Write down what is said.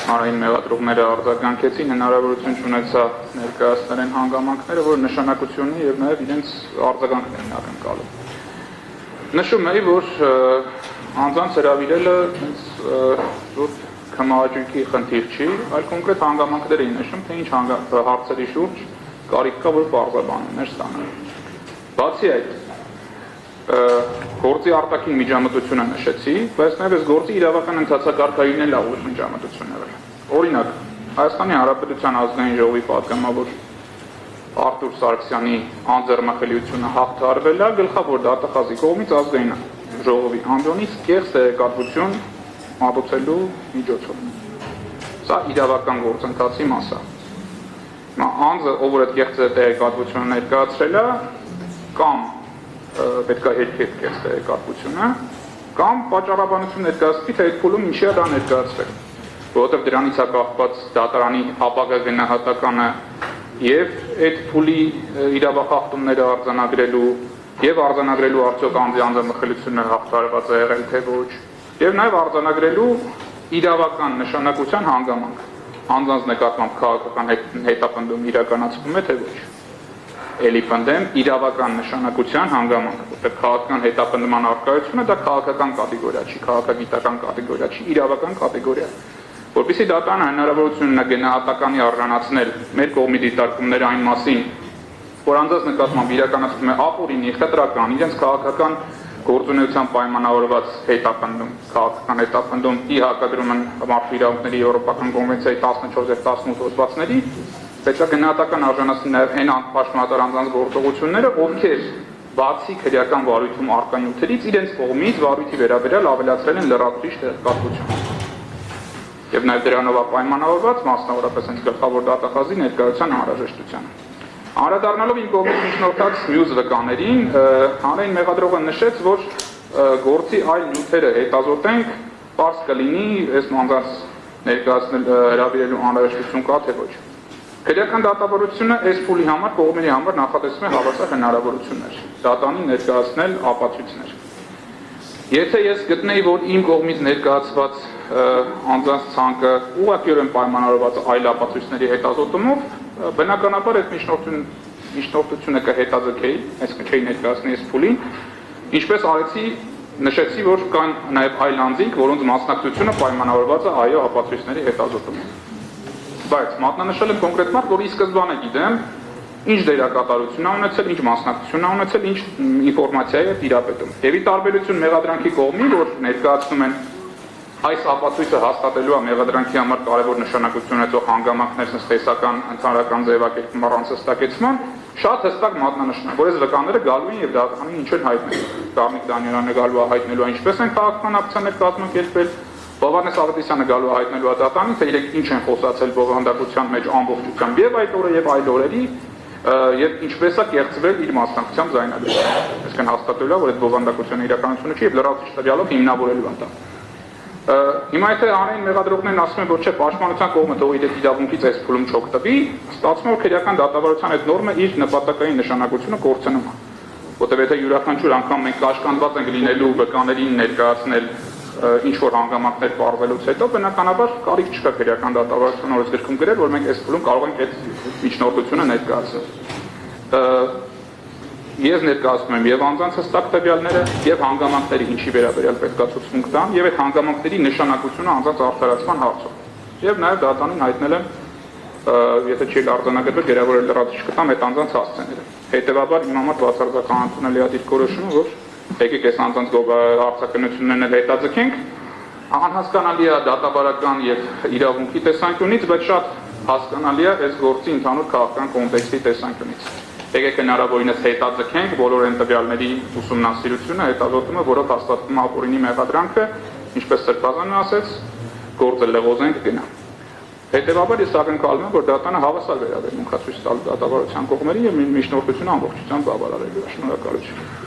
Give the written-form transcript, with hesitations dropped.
հանրային մեղադրողները արձագանքեցին, հնարավորություն չունեցա ներկայացնել են հանգամանքները, որ նշանակություն ունի եւ նաեւ իրենց արձագանքներն ակնկալում։ Նշում էի, որ անձանց հրավիրելը զուտ քմահաճույքի խնդիր չի, այլ կոնկրետ հանգամանքներ էին նշում, թե ինչ հարցերի շուրջ կարիք կա, որ պարզաբանումներ ստանան։ Բացի այդ, գործի արտաքին միջամտությունը նշեցի, բայց նաև այս գործի իրավական ընթացակարգային էլ լավ միջամտություն եղել։ Օրինակ, Հայաստանի Հանրապետության ազգային ժողովի պատգամավոր Արտուր Սարգսյանի անձեռնախելիությունը հաղթահարվել է գլխավոր դատախազի կողմից ազգային ժողովի անդոնից կեղծ տեղեկատվություն մատուցելու միջոցով։ Սա իրավական գործընթացի մաս է։ Անձը, ով որ այդ կեղծ տեղեկատվությունը ներկայացրել է, կամ պետք է հետքեր կես տեղեկատվությունը, կամ պատճառաբանություն ներկայացվի, թե այդ փուլում ինչի է դա ներկայացվել, որովհետև դրանից է կախված դատարանի ապագա գնահատականը եւ այդ փուլի իրավախախտումները արձանագրելու եւ արձանագրելու արդյոք անձի անձնախելությունը հաղթահարված է եղել թե ոչ, եւ նաեւ արձանագրելու իրավական նշանակության հանգամանք, անձանց նկատմամբ քաղաքական հետապնդում իրականացվում է թե ոչ։ Էլի պնդեմ իրավական նշանակության հանգամանք, որտեղ քաղաքական հետապնդման առկայությունը դա քաղաքական կատեգորիա չի, քաղաքագիտական կատեգորիա չի, իրավական կատեգորիա է, որպեսզի դատարանը հնարավորություն ունենա գնահատականի արժանացնել մեր կողմի դիտարկումները այն մասին, որ անձանց նկատմամբ իրականացվում է ապօրինի, խտրական, իրենց քաղաքական գործունեության պայմանավորված հետապնդում, քաղաքական հետապնդում ի հակադրում են մարդու իրավունքների եվրոպական կոնվենցիայի 14 եւ 18 հոդվածների, պետք է գնահատական արժանացնել նաև այն պաշտոնատար անձանց գործողությունները, ովքեր բացի քրեական վարույթում առկա նյութերից իրենց կողմից վարույթի վերաբերյալ ավելացրել են լրացուցիչ տեղեկատվություն։ Եվ նաև դրանով պայմանավորված մասնավորապես հենց գլխավոր դատախազի ներկայության անհրաժեշտությանը։ Անդրադառնալով իմ կողմից միջնորդած մյուս վկաներին, հանրային մեղադրողը նշեց, որ գործի այլ նյութերը հետազոտենք, պարզ կլինի այս անձանց ներկայացնել հրավիրելու անհրաժեշտություն կա թե ոչ։ Քրեական դատավարությունը այս փուլի համար կողմերի համար նախատեսվում է հավասար հնարավորություններ, դատանին ներկայացնել ապացույցներ։ Եթե ես գտնեի, որ իմ կողմից ներկայացված անձանց ցանկը ուղղակիորեն պայմանավորված այլ ապացույցների հետազոտումով, բնականաբար այդ միջնորդությունը կհետաձգեի, այսինքն չէի ներկայացնի այս փուլին, ինչպես արեցի, նշեցի, որ կան նաև այլ անձինք, որոնց մասնակցությունը պայմանավորված է այո ապացույցների հետազոտումով։ Բայց մատնանշել եմ կոնկրետ մարդ, որ ի սկզբանե գիտեմ, ինչ դերակատարություն է ունեցել, ինչ մասնակցություն է ունեցել, ինչ ինֆորմացիա է տիրապետում։ Եվ ի տարբերություն մեղադրանքի կողմի, որ ներկայացնում են այս ապացույցը հաստատելու է մեղադրանքի համար կարևոր նշանակություն ունեցող հանգամանքներ տեսական ընդհանրական ձևակերպում առանց հստակեցման, շատ հստակ մատնանշում է, որ այս վկաները գալու են եւ դատարանին ինչ են հայտնելու։ Կարմիկ Դանիելյանը գալու է հայտնելու է ինչպես են քաղաքական ակցիաներ կազմակերպել, Բովանես Ավետիսյանը գալու է հայտնելու է դատարանին, թե իրենք ինչ են խոսացել բովանդակության մեջ ամբողջությամբ եւ այդ օրը եւ այլ օրերի եւ ինչպես է կեղծվել իր մասնակցությամբ զայնագրությունը։ Այսինքն հաստատելու է, որ այդ բովանդակության իրականությունը չի եւ լրացուցիչ տվյալով հիմնավորելու է դա։ Հիմա եթե հանրային մեղադրողներն ասում են, որ չէ, պաշտպանության կողմը թող իր իրավունքից այս փուլում չօգտվի, ստացվում է, որ քրեական դատավարության այդ նորմը իր նպատակային նշանակությունը կորցնում է։ Որտեղ եթե յուրաքանչյուր անգամ մենք կաշկանդված ենք լինելու վկաներին ներկայացնել ինչ-որ հանգամանքներ պարզելուց հետո, բնականաբար կարիք չկա քրեական դատավարության օրենսգրքում գրել, որ մենք այս փուլում կարող ենք այդ միջնորդությունը ներկայացնել։ Ես ներկայացնում եմ եւ անձանց հստակ տվյալները եւ հանգամանքների ինչի վերաբերյալ պետք է ցուցմունք տամ եւ այդ հանգամանքների նշանակությունը անձանց արդարացման հարցով։ Եվ նաեւ դատարանին հայտնել եմ, եթե չի արձանագրվել, գերավորել լրացուցիչ կտամ այդ անձանց հասցեները։ Հետեւաբար իմ համար բացարձակ անընդունելի է դիրքորոշումը, որ եկեք այս անձանց հարցակնություններն հետաձգենք, անհասկանալի է դատաբարական եւ իրավունքի տեսանկյունից, բայց շատ հասկանալի է այս գործի ընդհանուր քաղաքական կոնտեքստի տեսանկյունից։ Եկեք հնարավորինս հետաձգենք բոլոր այն տվյալների ուսումնասիրությունը, հետազոտումը, որով հաստատվում է ապօրինի մեղադրանքը, ինչպես Սրբազանը ասեց, գործը լեղոզենք գնա։ Հետևաբար ես ակնկալում եմ, որ դատարանը հավասար վերաբերմունք ցույց տալ դատավարության կողմերի եւ միջնորդությունը ամբողջությամբ բավարարելու է։ Շնորհակալություն։